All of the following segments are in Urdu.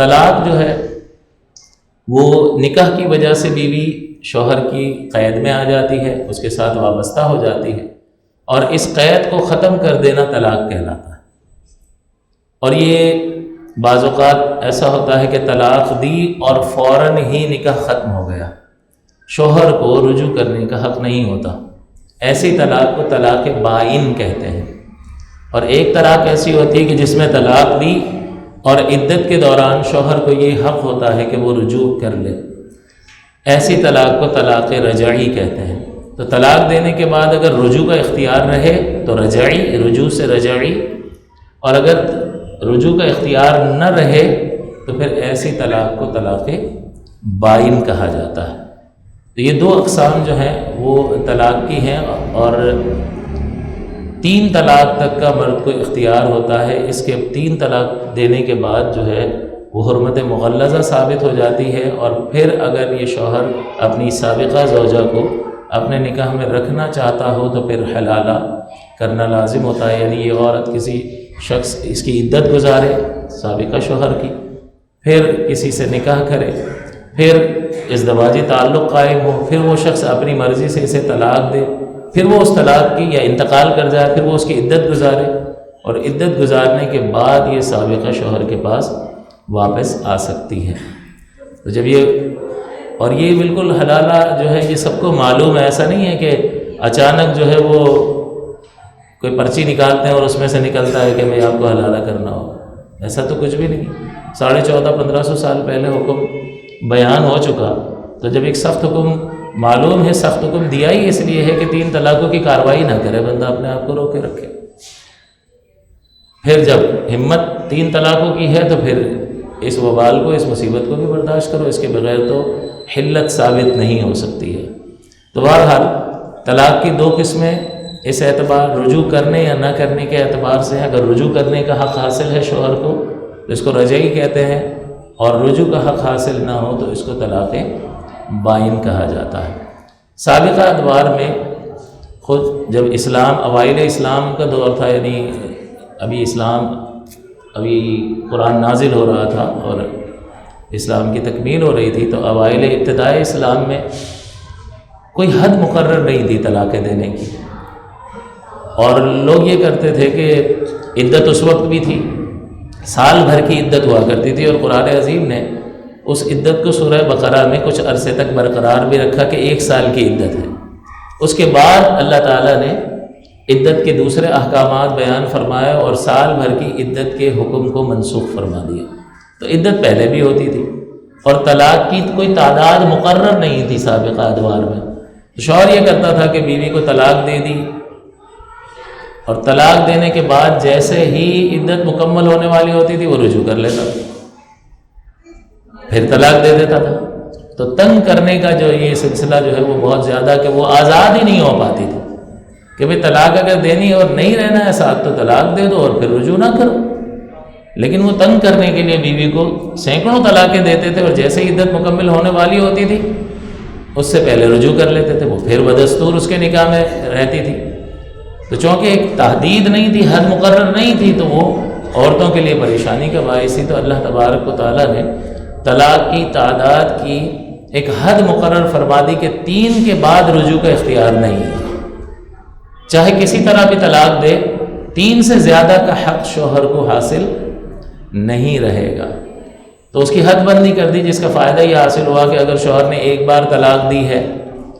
طلاق جو ہے وہ نکاح کی وجہ سے بیوی شوہر کی قید میں آ جاتی ہے، اس کے ساتھ وابستہ ہو جاتی ہے، اور اس قید کو ختم کر دینا طلاق کہلاتا ہے۔ اور یہ بعض اوقات ایسا ہوتا ہے کہ طلاق دی اور فوراً ہی نکاح ختم ہو گیا، شوہر کو رجوع کرنے کا حق نہیں ہوتا، ایسی طلاق کو طلاق بائن کہتے ہیں۔ اور ایک طلاق ایسی ہوتی ہے کہ جس میں طلاق دی اور عدت کے دوران شوہر کو یہ حق ہوتا ہے کہ وہ رجوع کر لے، ایسی طلاق کو طلاق رجعی کہتے ہیں۔ تو طلاق دینے کے بعد اگر رجوع کا اختیار رہے تو رجعی، رجوع سے رجعی، اور اگر رجوع کا اختیار نہ رہے تو پھر ایسی طلاق کو طلاق بائن کہا جاتا ہے۔ تو یہ دو اقسام جو ہیں وہ طلاق کی ہیں، اور 3 طلاق تک کا مرد کو اختیار ہوتا ہے۔ اس کے 3 طلاق دینے کے بعد جو ہے وہ حرمت مغلظہ ثابت ہو جاتی ہے، اور پھر اگر یہ شوہر اپنی سابقہ زوجہ کو اپنے نکاح میں رکھنا چاہتا ہو تو پھر حلالہ کرنا لازم ہوتا ہے، یعنی یہ عورت کسی شخص اس کی عدت گزارے سابقہ شوہر کی، پھر کسی سے نکاح کرے، پھر ازدواجی تعلق قائم ہو، پھر وہ شخص اپنی مرضی سے اسے طلاق دے، پھر وہ اس طلاق کی یا انتقال کر جائے، پھر وہ اس کی عدت گزارے، اور عدت گزارنے کے بعد یہ سابقہ شوہر کے پاس واپس آ سکتی ہے۔ تو جب اور یہ بالکل حلالہ جو ہے یہ سب کو معلوم ہے، ایسا نہیں ہے کہ اچانک جو ہے وہ کوئی پرچی نکالتے ہیں اور اس میں سے نکلتا ہے کہ میں آپ کو حلالہ کرنا ہو، ایسا تو کچھ بھی نہیں۔ 1450-1500 سال پہلے حکم بیان ہو چکا، تو جب ایک سخت حکم معلوم ہے، سخت حکم دیا ہی اس لیے ہے کہ 3 طلاقوں کی کارروائی نہ کرے بندہ، اپنے آپ کو روکے رکھے۔ پھر جب ہمت 3 طلاقوں کی ہے تو پھر اس وبال کو، اس مصیبت کو بھی برداشت کرو، اس کے بغیر تو حلت ثابت نہیں ہو سکتی ہے۔ تو بہرحال طلاق کی 2 قسمیں اس اعتبار رجوع کرنے یا نہ کرنے کے اعتبار سے ہیں۔ اگر رجوع کرنے کا حق حاصل ہے شوہر کو تو اس کو رجعی کہتے ہیں، اور رجوع کا حق حاصل نہ ہو تو اس کو طلاق بائن کہا جاتا ہے۔ سابقہ ادوار میں خود جب اوائل اسلام کا دور تھا، یعنی ابھی قرآن نازل ہو رہا تھا اور اسلام کی تکمیل ہو رہی تھی، تو اوائل ابتدائی اسلام میں کوئی حد مقرر نہیں تھی طلاق دینے کی، اور لوگ یہ کرتے تھے کہ عدت اس وقت بھی تھی، سال بھر کی عدت ہوا کرتی تھی، اور قرآن عظیم نے اس عدت کو سورہ بقرہ میں کچھ عرصے تک برقرار بھی رکھا کہ 1 سال کی عدت ہے۔ اس کے بعد اللہ تعالیٰ نے عدت کے دوسرے احکامات بیان فرمائے اور سال بھر کی عدت کے حکم کو منسوخ فرما دیا۔ تو عدت پہلے بھی ہوتی تھی، اور طلاق کی کوئی تعداد مقرر نہیں تھی سابقہ ادوار میں۔ شوہر یہ کرتا تھا کہ بیوی کو طلاق دے دی، اور طلاق دینے کے بعد جیسے ہی عدت مکمل ہونے والی ہوتی تھی وہ رجوع کر لیتا تھا، پھر طلاق دے دیتا تھا۔ تو تنگ کرنے کا جو یہ سلسلہ جو ہے وہ بہت زیادہ، کہ وہ آزاد ہی نہیں ہو پاتی تھی کہ بھئی طلاق اگر دینی ہے اور نہیں رہنا ہے ساتھ تو طلاق دے دو اور پھر رجوع نہ کرو۔ لیکن وہ تنگ کرنے کے لیے بیوی کو سینکڑوں طلاقیں دیتے تھے، اور جیسے ہی عدت مکمل ہونے والی ہوتی تھی اس سے پہلے رجوع کر لیتے تھے، وہ پھر بدستور اس کے نکاح میں رہتی تھی۔ تو چونکہ ایک تحدید نہیں تھی، حد مقرر نہیں تھی، تو وہ عورتوں کے لیے پریشانی کا باعث تھی۔ تو اللہ تبارک و تعالیٰ نے طلاق کی تعداد کی ایک حد مقرر فرما دی کہ 3 کے بعد رجوع کا اختیار نہیں ہے، چاہے کسی طرح بھی طلاق دے، 3 سے زیادہ کا حق شوہر کو حاصل نہیں رہے گا۔ تو اس کی حد بندی کر دی، جس کا فائدہ یہ حاصل ہوا کہ اگر شوہر نے ایک بار طلاق دی ہے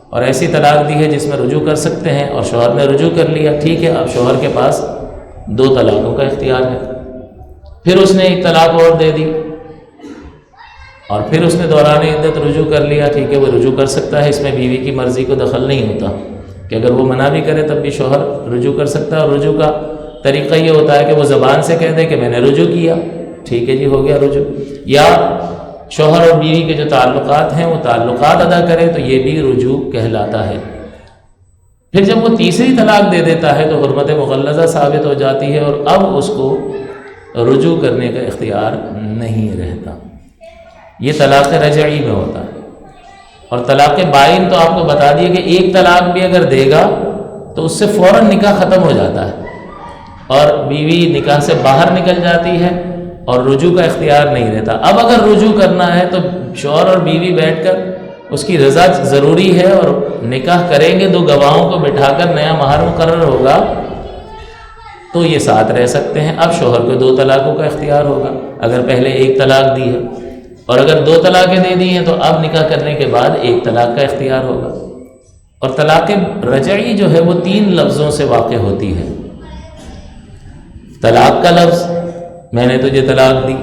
اور ایسی طلاق دی ہے جس میں رجوع کر سکتے ہیں، اور شوہر نے رجوع کر لیا، ٹھیک ہے، اب شوہر کے پاس 2 طلاقوں کا اختیار ہے۔ پھر اس نے 1 طلاق اور دے دی، اور پھر اس نے دوران عدت رجوع کر لیا، ٹھیک ہے، وہ رجوع کر سکتا ہے، اس میں بیوی کی مرضی کو دخل نہیں ہوتا کہ اگر وہ منع بھی کرے تب بھی شوہر رجوع کر سکتا ہے۔ اور رجوع کا طریقہ یہ ہوتا ہے کہ وہ زبان سے کہہ دے کہ میں نے رجوع کیا، ٹھیک ہے جی، ہو گیا رجوع، یا شوہر اور بیوی کے جو تعلقات ہیں وہ تعلقات ادا کرے تو یہ بھی رجوع کہلاتا ہے۔ پھر جب وہ تیسری طلاق دے دیتا ہے تو حرمت مغلظہ ثابت ہو جاتی ہے، اور اب اس کو رجوع کرنے کا اختیار نہیں رہتا۔ یہ طلاق رجعی میں ہوتا ہے۔ اور طلاق بائن تو آپ کو بتا دیے کہ 1 طلاق بھی اگر دے گا تو اس سے فوراً نکاح ختم ہو جاتا ہے، اور بیوی نکاح سے باہر نکل جاتی ہے، اور رجوع کا اختیار نہیں رہتا۔ اب اگر رجوع کرنا ہے تو شوہر اور بیوی بیٹھ کر اس کی رضا ضروری ہے، اور نکاح کریں گے، 2 گواہوں کو بٹھا کر نیا مہر مقرر ہوگا تو یہ ساتھ رہ سکتے ہیں۔ اب شوہر کو 2 طلاقوں کا اختیار ہوگا اگر پہلے 1 طلاق دی ہے، اور اگر 2 طلاقیں دے دی ہیں تو اب نکاح کرنے کے بعد 1 طلاق کا اختیار ہوگا۔ اور طلاق رجعی جو ہے وہ 3 لفظوں سے واقع ہوتی ہے۔ طلاق کا لفظ، میں نے تجھے طلاق دی،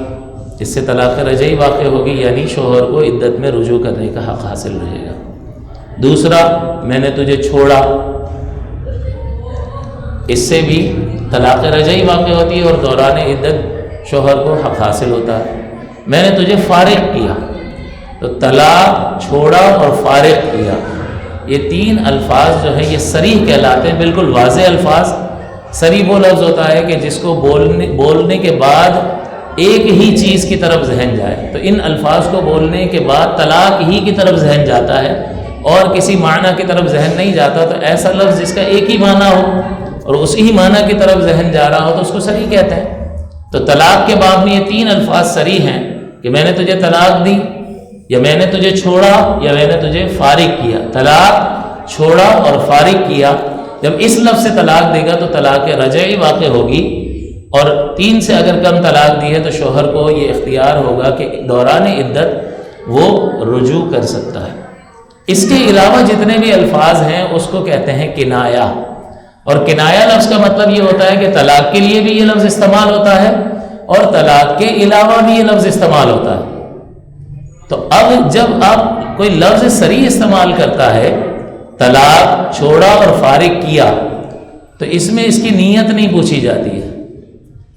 اس سے طلاق رجعی واقع ہوگی، یعنی شوہر کو عدت میں رجوع کرنے کا حق حاصل رہے گا۔ دوسرا، میں نے تجھے چھوڑا، اس سے بھی طلاق رجعی واقع ہوتی ہے اور دوران عدت شوہر کو حق حاصل ہوتا ہے۔ میں نے تجھے فارغ کیا، تو طلاق، چھوڑا اور فارغ کیا، یہ 3 الفاظ جو ہیں یہ صریح کہلاتے ہیں، بالکل واضح الفاظ۔ صریح وہ لفظ ہوتا ہے کہ جس کو بولنے کے بعد ایک ہی چیز کی طرف ذہن جائے، تو ان الفاظ کو بولنے کے بعد طلاق ہی کی طرف ذہن جاتا ہے اور کسی معنی کی طرف ذہن نہیں جاتا، تو ایسا لفظ جس کا ایک ہی معنی ہو اور اسی معنی کی طرف ذہن جا رہا ہو تو اس کو صریح کہتے ہیں۔ تو طلاق کے باب میں یہ 3 الفاظ صریح ہیں کہ میں نے تجھے طلاق دی، یا میں نے تجھے چھوڑا، یا میں نے تجھے فارغ کیا۔ طلاق، چھوڑا اور فارغ کیا، جب اس لفظ سے طلاق دے گا تو طلاق رجعی واقع ہوگی، اور 3 سے اگر کم طلاق دی ہے تو شوہر کو یہ اختیار ہوگا کہ دوران عدت وہ رجوع کر سکتا ہے۔ اس کے علاوہ جتنے بھی الفاظ ہیں اس کو کہتے ہیں کنایہ، اور کنایہ لفظ کا مطلب یہ ہوتا ہے کہ طلاق کے لیے بھی یہ لفظ استعمال ہوتا ہے اور طلاق کے علاوہ بھی یہ لفظ استعمال ہوتا ہے۔ تو اب جب آپ کوئی لفظ صریح استعمال کرتا ہے، طلاق، چھوڑا اور فارغ کیا، تو اس میں اس کی نیت نہیں پوچھی جاتی ہے،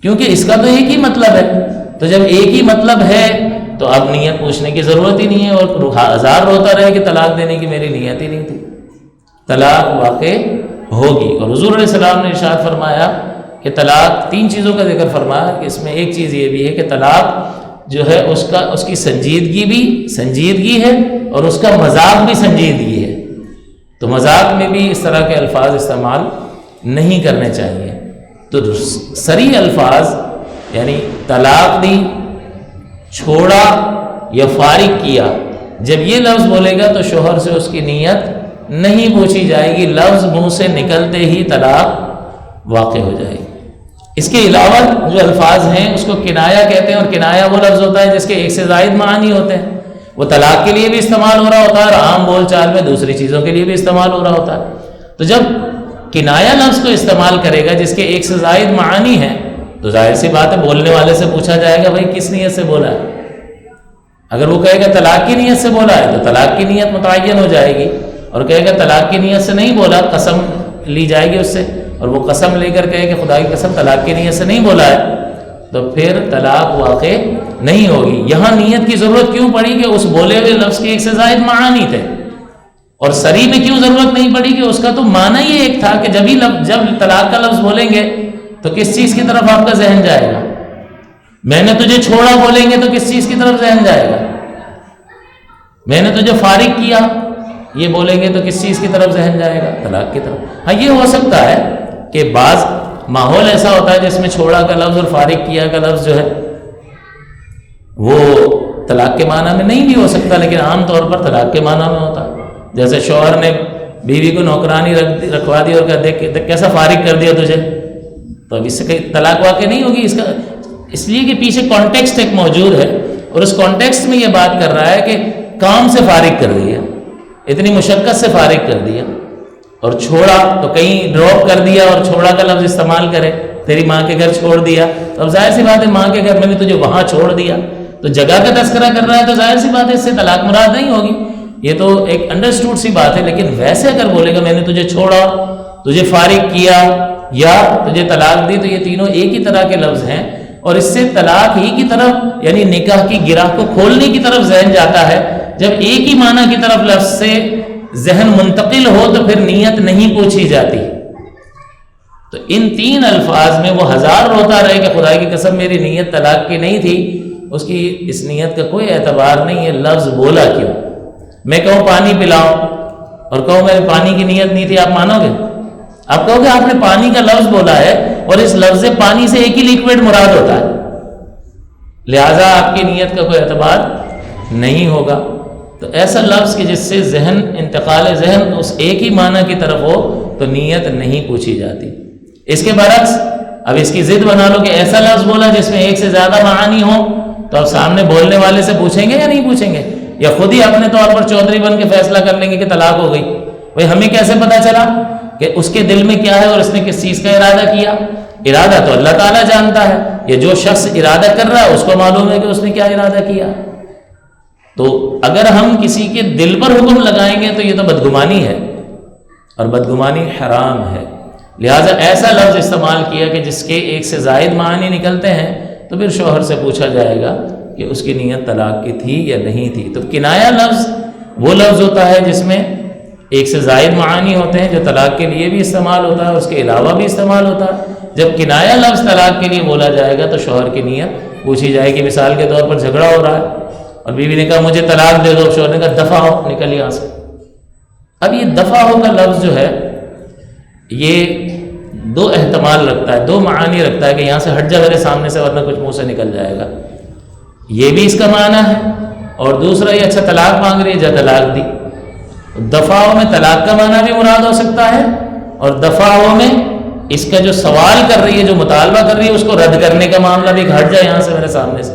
کیونکہ اس کا تو ایک ہی مطلب ہے۔ تو جب ایک ہی مطلب ہے تو اب نیت پوچھنے کی ضرورت ہی نہیں ہے، اور 1000 روتا رہے کہ طلاق دینے کی میری نیت ہی نہیں تھی، طلاق واقع ہوگی۔ اور حضور علیہ السلام نے ارشاد فرمایا کہ طلاق 3 چیزوں کا ذکر فرمایا، کہ اس میں ایک چیز یہ بھی ہے کہ طلاق جو ہے اس کی سنجیدگی بھی سنجیدگی ہے اور اس کا مذاق بھی سنجیدگی ہے، تو مذاق میں بھی اس طرح کے الفاظ استعمال نہیں کرنے چاہیے۔ تو صریح الفاظ یعنی طلاق دی، چھوڑا یا فارغ کیا، جب یہ لفظ بولے گا تو شوہر سے اس کی نیت نہیں پوچھی جائے گی، لفظ منہ سے نکلتے ہی طلاق واقع ہو جائے گی۔ اس کے علاوہ جو الفاظ ہیں اس کو کنایہ کہتے ہیں، اور کنایہ وہ لفظ ہوتا ہے جس کے 1 سے زائد معانی ہوتے ہیں، وہ طلاق کے لیے بھی استعمال ہو رہا ہوتا ہے اور عام بول چال میں دوسری چیزوں کے لیے بھی استعمال ہو رہا ہوتا ہے۔ تو جب کنایہ لفظ کو استعمال کرے گا جس کے 1 سے زائد معانی ہیں، تو ظاہر سی بات ہے بولنے والے سے پوچھا جائے گا بھائی کس نیت سے بولا ہے۔ اگر وہ کہے گا طلاق کی نیت سے بولا ہے تو طلاق کی نیت متعین ہو جائے گی، اور کہے گا طلاق کی نیت سے نہیں بولا، قسم لی جائے گی اس سے، اور وہ قسم لے کر کہے کہ خدا کی قسم طلاق کی نیت سے نہیں بولا ہے، تو پھر طلاق واقع نہیں ہوگی۔ یہاں نیت کی ضرورت کیوں پڑی کہ اس بولے ہوئے لفظ کے 1 سے زائد معانی تھے، اور صریح میں کیوں ضرورت نہیں پڑی کہ اس کا تو معنی یہ ایک تھا کہ جب طلاق کا لفظ بولیں گے تو کس چیز کی طرف آپ کا ذہن جائے گا؟ میں نے تجھے چھوڑا بولیں گے تو کس چیز کی طرف ذہن جائے گا؟ میں نے تجھے فارغ کیا یہ بولیں گے تو کس چیز کی طرف ذہن جائے گا؟ طلاق کی طرف۔ ہاں یہ ہو سکتا ہے کہ بعض ماحول ایسا ہوتا ہے جس میں چھوڑا کا لفظ اور فارغ کیا کا لفظ جو ہے وہ طلاق کے معنی میں نہیں بھی ہو سکتا، لیکن عام طور پر طلاق کے معنی میں ہوتا ہے۔ جیسے شوہر نے بیوی کو نوکرانی رکھوا دی اور کہا دیکھ کیسا فارغ کر دیا تجھے، تو اب اس سے کہیں طلاق واقع نہیں ہوگی، اس لیے کہ پیچھے کانٹیکسٹ ایک موجود ہے، اور اس کانٹیکسٹ میں یہ بات کر رہا ہے کہ کام سے فارغ کر دیا، اتنی مشقت سے فارغ کر دیا، اور چھوڑا تو کہیں ڈراپ کر دیا اور چھوڑا کا لفظ استعمال کرے، تیری ماں کے گھر چھوڑ دیا، تو اب ظاہر سی بات ہے ماں کے گھر میں بھی تجھے وہاں چھوڑ دیا، تو جگہ کا تذکرہ کر رہا ہے تو ظاہر سی بات ہے اس سے طلاق مراد نہیں ہوگی، یہ تو ایک انڈرسٹوڈ سی بات ہے۔ لیکن ویسے اگر بولے گا میں نے تجھے چھوڑا، تجھے فارغ کیا یا تجھے طلاق دی، تو یہ تینوں ایک ہی طرح کے لفظ ہیں، اور اس سے طلاق ہی کی طرف یعنی نکاح کی گرہ کو کھولنے کی طرف ذہن جاتا ہے۔ جب ایک ہی معنی کی طرف لفظ سے ذہن منتقل ہو تو پھر نیت نہیں پوچھی جاتی۔ تو ان 3 الفاظ میں وہ 1000 روتا رہے کہ خدا کی قسم میری نیت طلاق کی نہیں تھی، اس کی اس نیت کا کوئی اعتبار نہیں ہے، لفظ بولا کیوں؟ میں کہوں پانی پلاؤ اور کہوں میں پانی کی نیت نہیں تھی، آپ مانو گے؟ آپ کہو گے آپ نے پانی کا لفظ بولا ہے، اور اس لفظ پانی سے ایک ہی لیکوڈ مراد ہوتا ہے، لہٰذا آپ کی نیت کا کوئی اعتبار نہیں ہوگا۔ تو ایسا لفظ کہ جس سے ذہن انتقال ذہن اس ایک ہی معنی کی طرف ہو تو نیت نہیں پوچھی جاتی۔ اس کے برعکس اب اس کی ضد بنا لو کہ ایسا لفظ بولا جس میں ایک سے زیادہ معانی ہو، تو اب سامنے بولنے والے سے پوچھیں گے یا نہیں پوچھیں گے، یا خود ہی اپنے طور پر چودھری بن کے فیصلہ کر لیں گے کہ طلاق ہو گئی؟ بھائی ہمیں کیسے پتہ چلا کہ اس کے دل میں کیا ہے اور اس نے کس چیز کا ارادہ کیا؟ ارادہ تو اللہ تعالیٰ جانتا ہے، یہ جو شخص ارادہ کر رہا ہے اس کو معلوم ہے کہ اس نے کیا ارادہ کیا۔ تو اگر ہم کسی کے دل پر حکم لگائیں گے تو یہ تو بدگمانی ہے، اور بدگمانی حرام ہے۔ لہٰذا ایسا لفظ استعمال کیا کہ جس کے ایک سے زائد معنی نکلتے ہیں تو پھر شوہر سے پوچھا جائے گا کہ اس کی نیت طلاق کی تھی یا نہیں تھی۔ تو کنایہ لفظ وہ لفظ ہوتا ہے جس میں ایک سے زائد معانی ہوتے ہیں، جو طلاق کے لیے بھی استعمال ہوتا ہے، اس کے علاوہ بھی استعمال ہوتا ہے۔ جب کنایہ لفظ طلاق کے لیے بولا جائے گا تو شوہر کی نیت پوچھی جائے گی۔ مثال کے طور پر جھگڑا ہو رہا ہے اور بیوی نے کہا مجھے طلاق دے دو، شوہر نے کہا دفع ہو، نکل یہاں سے۔ اب یہ دفع ہو کا لفظ جو ہے یہ دو احتمال رکھتا ہے، دو معانی رکھتا ہے کہ یہاں سے ہٹ جا میرے سامنے سے ورنہ کچھ منہ سے نکل جائے گا، یہ بھی اس کا معنی ہے۔ اور دوسرا یہ اچھا طلاق مانگ رہی ہے، جا طلاق دی۔ دفعوں میں طلاق کا معنی بھی مراد ہو سکتا ہے، اور دفعوں میں اس کا جو سوال کر رہی ہے، جو مطالبہ کر رہی ہے، اس کو رد کرنے کا معاملہ بھی، ہٹ جائے یہاں سے میرے سامنے سے۔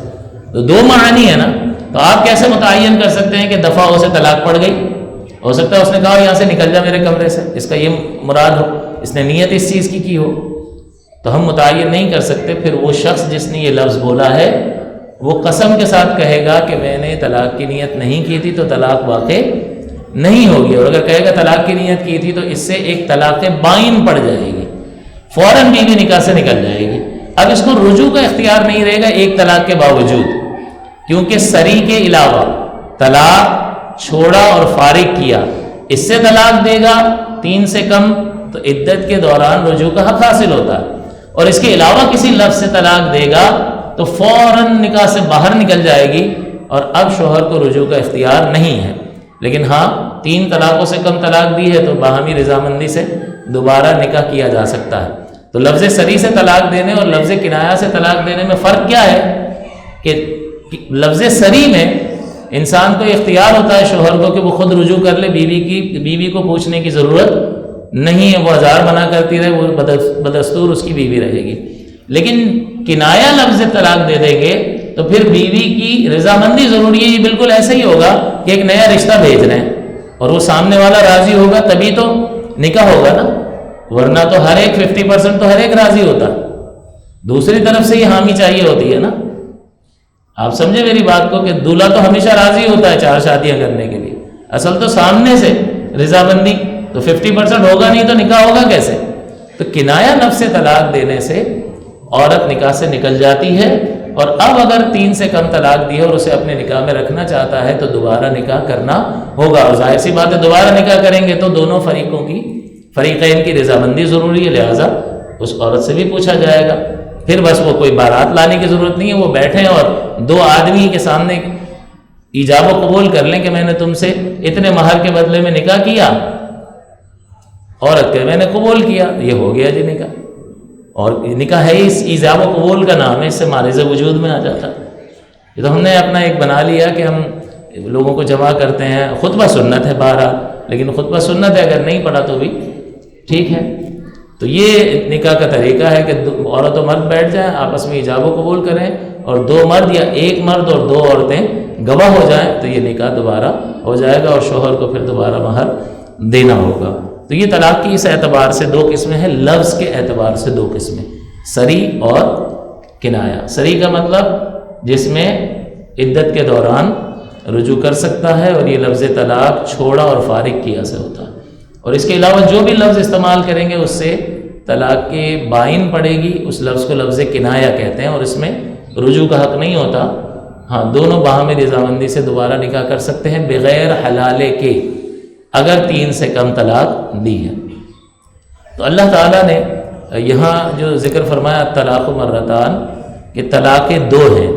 تو دو معنی ہے نا، تو آپ کیسے متعین کر سکتے ہیں کہ دفعوں سے طلاق پڑ گئی؟ ہو سکتا ہے اس نے کہا یہاں سے نکل جا میرے کمرے سے، اس کا یہ مراد ہو، اس نے نیت اس چیز کی ہو، تو ہم متعین نہیں کر سکتے۔ پھر وہ شخص جس نے یہ لفظ بولا ہے وہ قسم کے ساتھ کہے گا کہ میں نے طلاق کی نیت نہیں کی تھی، تو طلاق واقع نہیں ہوگی۔ اور اگر کہے گا طلاق کی نیت کی تھی تو اس سے ایک طلاق بائن پڑ جائے گی، فوراً بیوی نکاح سے نکل جائے گی۔ اب اس کو رجوع کا اختیار نہیں رہے گا ایک طلاق کے باوجود، کیونکہ سری کے علاوہ طلاق چھوڑا اور فارغ کیا، اس سے طلاق دے گا 3 سے کم تو عدت کے دوران رجوع کا حق حاصل ہوتا ہے، اور اس کے علاوہ کسی لفظ سے طلاق دے گا تو فوراً نکاح سے باہر نکل جائے گی، اور اب شوہر کو رجوع کا اختیار نہیں ہے۔ لیکن ہاں 3 طلاقوں سے کم طلاق دی ہے تو باہمی رضامندی سے دوبارہ نکاح کیا جا سکتا ہے۔ تو لفظ سری سے طلاق دینے اور لفظ کنایہ سے طلاق دینے میں فرق کیا ہے کہ لفظ سری میں انسان کو اختیار ہوتا ہے شوہر کو کہ وہ خود رجوع کر لے، بیوی کو پوچھنے کی ضرورت نہیں ہے، وہ ہزار منع کرتی رہے، وہ بدستور اس کی بیوی رہے گی۔ لیکن کنایہ لفظ طلاق دے دیں گے تو پھر بیوی کی رضامندی ضروری ہے۔ یہ بالکل ایسا ہی ہوگا کہ ایک نیا رشتہ بھیج رہے ہیں اور وہ سامنے والا راضی ہوگا تبھی تو نکاح ہوگا نا، ورنہ تو ہر ایک 50% تو ہر ایک راضی ہوتا، دوسری طرف سے یہ حامی چاہیے ہوتی ہے نا۔ آپ سمجھے میری بات کو کہ دولہا تو ہمیشہ راضی ہوتا ہے 4 شادیاں کرنے کے لیے، اصل تو سامنے سے رضامندی، تو 50% ہوگا نہیں تو نکاح ہوگا کیسے؟ تو کنایہ لفظ سے طلاق دینے سے عورت نکاح سے نکل جاتی ہے، اور اب اگر 3 سے کم طلاق دی ہے اور اسے اپنے نکاح میں رکھنا چاہتا ہے تو دوبارہ نکاح کرنا ہوگا، اور ظاہر سی بات ہے دوبارہ نکاح کریں گے تو دونوں فریقین کی رضامندی ضروری ہے، لہٰذا اس عورت سے بھی پوچھا جائے گا۔ پھر بس وہ کوئی بارات لانے کی ضرورت نہیں ہے، وہ بیٹھیں اور 2 آدمی کے سامنے ایجاب و قبول کر لیں کہ میں نے تم سے اتنے مہر کے بدلے میں نکاح کیا، عورت کہ میں نے قبول کیا، یہ ہو گیا جی نکاح۔ اور نکاح ہے اس ایجاب و قبول کا نام ہے، اس سے معرض وجود میں آ جاتا۔ یہ تو ہم نے اپنا ایک بنا لیا کہ ہم لوگوں کو جمع کرتے ہیں، خطبہ سنت ہے بہرحال، لیکن خطبہ سنت ہے اگر نہیں پڑھا تو بھی ٹھیک ہے۔ تو یہ نکاح کا طریقہ ہے کہ عورت و مرد بیٹھ جائیں، آپس میں ایجاب و قبول کریں، اور 2 مرد یا 1 مرد اور 2 عورتیں گواہ ہو جائیں تو یہ نکاح دوبارہ ہو جائے گا، اور شوہر کو پھر دوبارہ مہر دینا ہوگا۔ تو یہ طلاق کی اس اعتبار سے 2 قسمیں ہیں، لفظ کے اعتبار سے 2 قسمیں، سری اور کنایہ۔ سری کا مطلب جس میں عدت کے دوران رجوع کر سکتا ہے، اور یہ لفظ طلاق چھوڑا اور فارغ کیا سے ہوتا ہے، اور اس کے علاوہ جو بھی لفظ استعمال کریں گے اس سے طلاق کے بائن پڑے گی، اس لفظ کو لفظ کنایہ کہتے ہیں، اور اس میں رجوع کا حق نہیں ہوتا۔ ہاں دونوں باہمی رضامندی سے دوبارہ نکاح کر سکتے ہیں بغیر حلالے کے، اگر 3 سے کم طلاق دی ہے۔ تو اللہ تعالیٰ نے یہاں جو ذکر فرمایا طلاق مرتان، کہ طلاقیں 2 ہیں،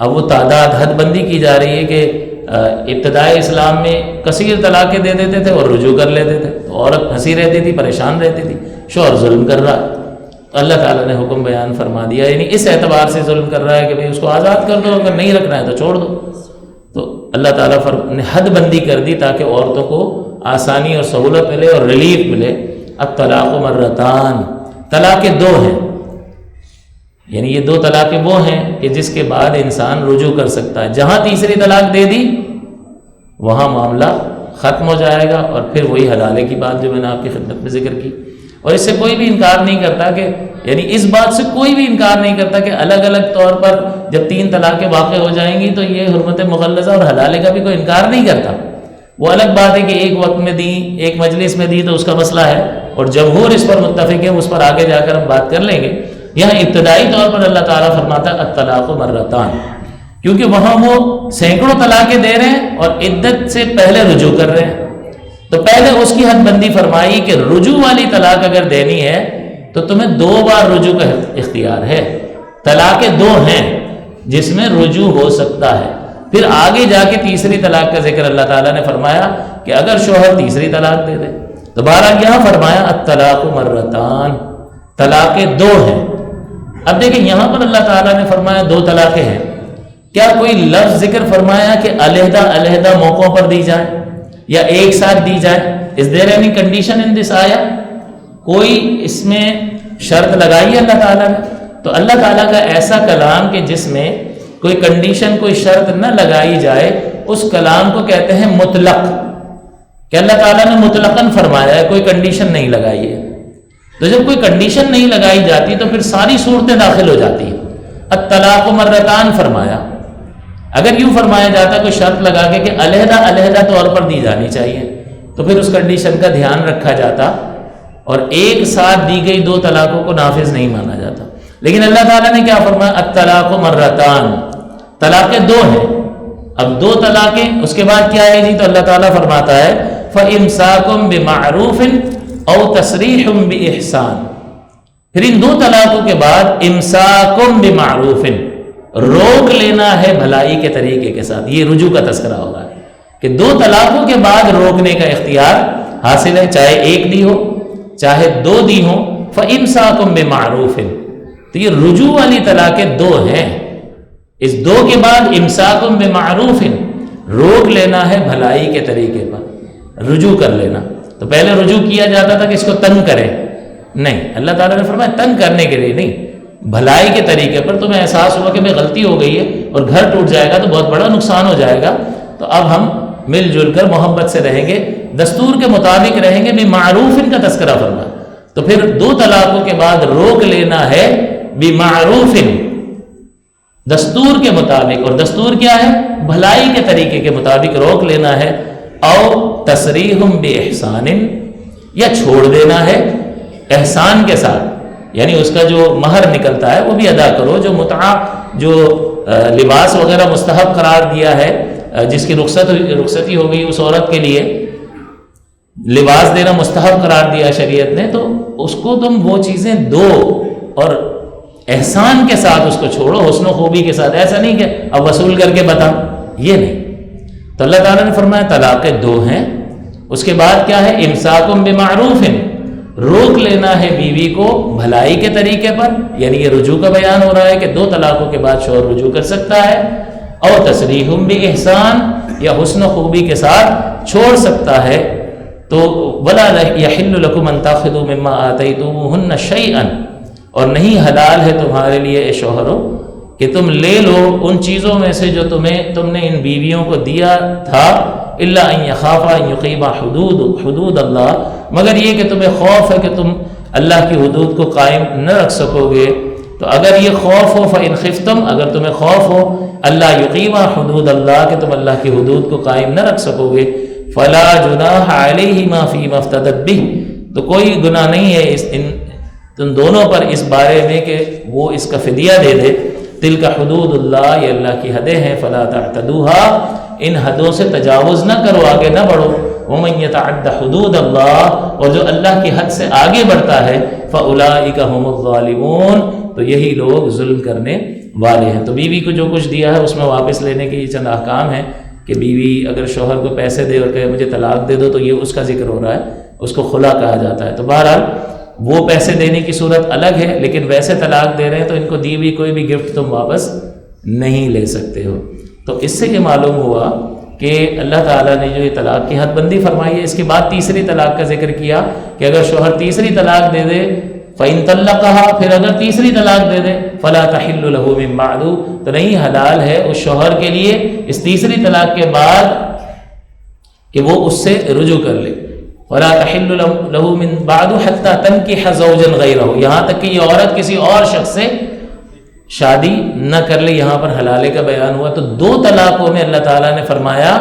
اب وہ تعداد حد بندی کی جا رہی ہے کہ ابتدائی اسلام میں کثیر طلاقیں دے دیتے تھے اور رجوع کر لیتے تھے، تو عورت پھنسی رہتی تھی، پریشان رہتی تھی، شوہر ظلم کر رہا ہے، تو اللہ تعالیٰ نے حکم بیان فرما دیا، یعنی اس اعتبار سے ظلم کر رہا ہے کہ بھئی اس کو آزاد کر دو، اگر نہیں رکھنا ہے تو چھوڑ دو۔ تو اللہ تعالیٰ نے حد بندی کر دی تاکہ عورتوں کو آسانی اور سہولت ملے اور ریلیف ملے۔ الطلاق مرتان، طلاقیں دو ہیں، یعنی یہ دو طلاقیں وہ ہیں کہ جس کے بعد انسان رجوع کر سکتا ہے۔ جہاں تیسری طلاق دے دی وہاں معاملہ ختم ہو جائے گا، اور پھر وہی حلالے کی بات جو میں نے آپ کی خدمت میں ذکر کی۔ اور اس سے کوئی بھی انکار نہیں کرتا کہ، یعنی اس بات سے کوئی بھی انکار نہیں کرتا کہ الگ الگ طور پر جب 3 طلاقیں واقع ہو جائیں گی تو یہ حرمت مغلظہ اور حلالے کا بھی کوئی انکار نہیں کرتا۔ وہ الگ بات ہے کہ ایک وقت میں دی، ایک مجلس میں دی تو اس کا مسئلہ ہے، اور جمہور اس پر متفق ہے، اس پر آگے جا کر ہم بات کر لیں گے۔ یہاں ابتدائی طور پر اللہ تعالیٰ فرماتا ہے الطلاق مرتان، کیونکہ وہاں وہ سینکڑوں طلاقیں دے رہے ہیں اور عدت سے پہلے رجوع کر رہے ہیں، تو پہلے اس کی حد بندی فرمائی کہ رجوع والی طلاق اگر دینی ہے تو تمہیں 2 بار رجوع کا اختیار ہے۔ طلاقیں 2 ہیں جس میں رجوع ہو سکتا ہے۔ پھر آگے جا کے تیسری طلاق کا ذکر اللہ تعالیٰ نے فرمایا کہ اگر شوہر تیسری طلاق دے دے تو بہرحال یہاں فرمایا الطلاق مرتان، طلاقیں 2 ہیں۔ اب دیکھیں یہاں پر اللہ تعالیٰ نے فرمایا 2 طلاقیں ہیں، کیا کوئی لفظ ذکر فرمایا کہ علیحدہ علیحدہ موقعوں پر دی جائے یا ایک ساتھ دی جائے؟ Is there any condition in this آیا؟ کوئی اس میں شرط لگائی ہے اللہ تعالیٰ نے؟ تو اللہ تعالیٰ کا ایسا کلام کہ جس میں کوئی کنڈیشن، کوئی شرط نہ لگائی جائے، اس کلام کو کہتے ہیں مطلق، کہ اللہ تعالیٰ نے مطلقاً فرمایا ہے، کوئی کنڈیشن نہیں لگائی ہے۔ تو جب کوئی کنڈیشن نہیں لگائی جاتی تو پھر ساری صورتیں داخل ہو جاتی ہیں۔ الطلاق مرتان فرمایا، اگر یوں فرمایا جاتا کوئی شرط لگا کے کہ علیحدہ علیحدہ طور پر دی جانی چاہیے تو پھر اس کنڈیشن کا دھیان رکھا جاتا اور ایک ساتھ دی گئی 2 طلاقوں کو نافذ نہیں مانا جاتا۔ لیکن اللہ تعالیٰ نے کیا فرمایا؟ الطلاق مرتان، طلاقیں 2 ہیں۔ اب 2 طلاقیں، اس کے بعد کیا ہے جی؟ تو اللہ تعالیٰ فرماتا ہے فَإِمْسَاكُمْ بِمَعْرُوفٍ أَوْ تَسْرِيحٌ بِإِحْسَانٍ۔ پھر ان 2 طلاقوں کے بعد امساکم بمعروف، روک لینا ہے بھلائی کے طریقے کے ساتھ۔ یہ رجوع کا تذکرہ ہو رہا ہے کہ 2 طلاقوں کے بعد روکنے کا اختیار حاصل ہے، چاہے 1 دی ہو چاہے 2 دی ہو۔ فَإِمْسَاكُمْ بِمَعْرُوفٍ، تو یہ رجوع والی طلاقیں 2 ہیں۔ اس 2 کے بعد امساکم بمعروف، روک لینا ہے بھلائی کے طریقے پر، رجوع کر لینا۔ تو پہلے رجوع کیا جاتا تھا کہ اس کو تنگ کرے، نہیں، اللہ تعالیٰ نے فرمایا تنگ کرنے کے لیے نہیں، بھلائی کے طریقے پر۔ تمہیں احساس ہوا کہ بھئی غلطی ہو گئی ہے اور گھر ٹوٹ جائے گا تو بہت بڑا نقصان ہو جائے گا، تو اب ہم مل جل کر محبت سے رہیں گے، دستور کے مطابق رہیں گے، بمعروف کا تذکرہ فرمایا۔ تو پھر 2 طلاقوں کے بعد روک لینا ہے بمعروف، دستور کے مطابق، اور دستور کیا ہے؟ بھلائی کے طریقے کے مطابق روک لینا ہے۔ او تسریح باحسان، یا چھوڑ دینا ہے احسان کے ساتھ، یعنی اس کا جو مہر نکلتا ہے وہ بھی ادا کرو۔ جو متعہ، جو لباس وغیرہ مستحب قرار دیا ہے، جس کی رخصتی ہو گئی اس عورت کے لیے، لباس دینا مستحب قرار دیا شریعت نے، تو اس کو تم وہ چیزیں دو اور احسان کے ساتھ اس کو چھوڑو، حسن و خوبی کے ساتھ۔ ایسا نہیں کہ اب وصول کر کے بتا، یہ نہیں۔ تو اللہ تعالیٰ نے فرمایا طلاقیں 2 ہیں۔ اس کے بعد کیا ہے؟ امساکم بمعروف، روک لینا ہے بیوی کو بھلائی کے طریقے پر، یعنی یہ رجوع کا بیان ہو رہا ہے کہ 2 طلاقوں کے بعد شوہر رجوع کر سکتا ہے، اور تسریح باحسان، یا حسن و خوبی کے ساتھ چھوڑ سکتا ہے۔ تو ولا یحل لکم ان تاخذوا مما آتیتموہن شیئا، اور نہیں حلال ہے تمہارے لیے اے شوہرو کہ تم لے لو ان چیزوں میں سے جو تم نے ان بیویوں کو دیا تھا، الا ان یخافا ان یقیما حدود اللہ، مگر یہ کہ تمہیں خوف ہے کہ تم اللہ کی حدود کو قائم نہ رکھ سکو گے۔ تو اگر یہ خوف ہو، فإن خفتم، اگر تمہیں خوف ہو اللہ یقیما حدود اللہ، کہ تم اللہ کی حدود کو قائم نہ رکھ سکو گے، فلا جناح علیہما فیما افتدت بہ، تو کوئی گناہ نہیں ہے تم دونوں پر اس بارے میں کہ وہ اس کا فدیہ دے دے۔ تلک حدود اللہ، یہ اللہ کی حدیں ہیں، فلا تعتدوها، ان حدوں سے تجاوز نہ کرو، آگے نہ بڑھو۔ ومن یتعد حدود اللہ، اور جو اللہ کی حد سے آگے بڑھتا ہے، فاولئک هم الظالمون، تو یہی لوگ ظلم کرنے والے ہیں۔ تو بیوی کو جو کچھ دیا ہے اس میں واپس لینے کے یہ چند احکام ہیں کہ بیوی اگر شوہر کو پیسے دے اور کہے مجھے طلاق دے دو، تو یہ اس کا ذکر ہو رہا ہے، اس کو خلا کہا جاتا ہے۔ تو بہرحال وہ پیسے دینے کی صورت الگ ہے، لیکن ویسے طلاق دے رہے ہیں تو ان کو دی ہوئی کوئی بھی گفٹ تم واپس نہیں لے سکتے ہو۔ تو اس سے یہ معلوم ہوا کہ اللہ تعالیٰ نے جو یہ طلاق کی حد بندی فرمائی ہے، اس کے بعد تیسری طلاق کا ذکر کیا کہ اگر شوہر تیسری طلاق دے دے فَإِن طَلَّقَهَا، پھر اگر تیسری طلاق دے دے فَلَا تَحِلُّ لَهُ مِن بَعْدُ، تو نہیں حلال ہے اس شوہر کے لیے اس تیسری طلاق کے بعد کہ وہ اس سے رجوع کر لے۔ وَلَا تَحِلُّ لَهُ مِن بَعْدُ حَتَّى تَنكِحَ زَوْجًا غَيْرَهُ، یہاں تک کہ یہ عورت کسی اور شخص سے شادی نہ کر لے۔ یہاں پر حلالے کا بیان ہوا، تو دو طلاقوں میں اللہ تعالیٰ نے فرمایا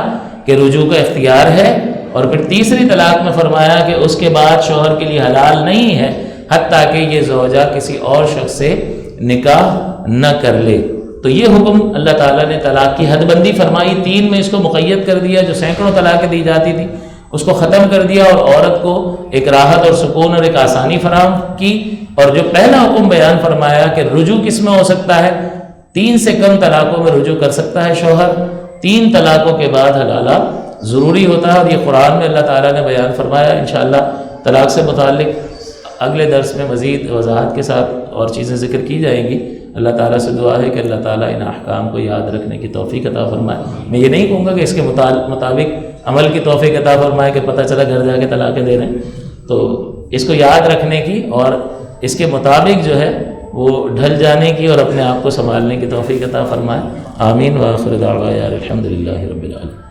کہ رجوع کا اختیار ہے، اور پھر تیسری طلاق میں فرمایا کہ اس کے بعد شوہر کے لیے حلال نہیں ہے حتیٰ کہ یہ زوجہ کسی اور شخص سے نکاح نہ کر لے۔ تو یہ حکم اللہ تعالیٰ نے طلاق کی حد بندی فرمائی، 3 میں اس کو مقید کر دیا، جو سینکڑوں طلاقیں دی جاتی تھی اس کو ختم کر دیا، اور عورت کو ایک راحت اور سکون اور ایک آسانی فراہم کی۔ اور جو پہلا حکم بیان فرمایا کہ رجوع کس میں ہو سکتا ہے، 3 سے کم طلاقوں میں رجوع کر سکتا ہے شوہر، 3 طلاقوں کے بعد حلالہ ضروری ہوتا ہے، اور یہ قرآن میں اللہ تعالیٰ نے بیان فرمایا۔ انشاءاللہ طلاق سے متعلق اگلے درس میں مزید وضاحت کے ساتھ اور چیزیں ذکر کی جائیں گی۔ اللہ تعالیٰ سے دعا ہے کہ اللہ تعالیٰ ان احکام کو یاد رکھنے کی توفیق عطا فرمائے۔ میں یہ نہیں کہوں گا کہ اس کے مطابق عمل کی توفیق عطا فرمائے کہ پتہ چلا گھر جا کے طلاقیں دے رہے ہیں، تو اس کو یاد رکھنے کی اور اس کے مطابق جو ہے وہ ڈھل جانے کی اور اپنے آپ کو سنبھالنے کی توفیق عطا فرمائے۔ آمین۔ وآخر دعوانا الحمدللہ رب العالمین۔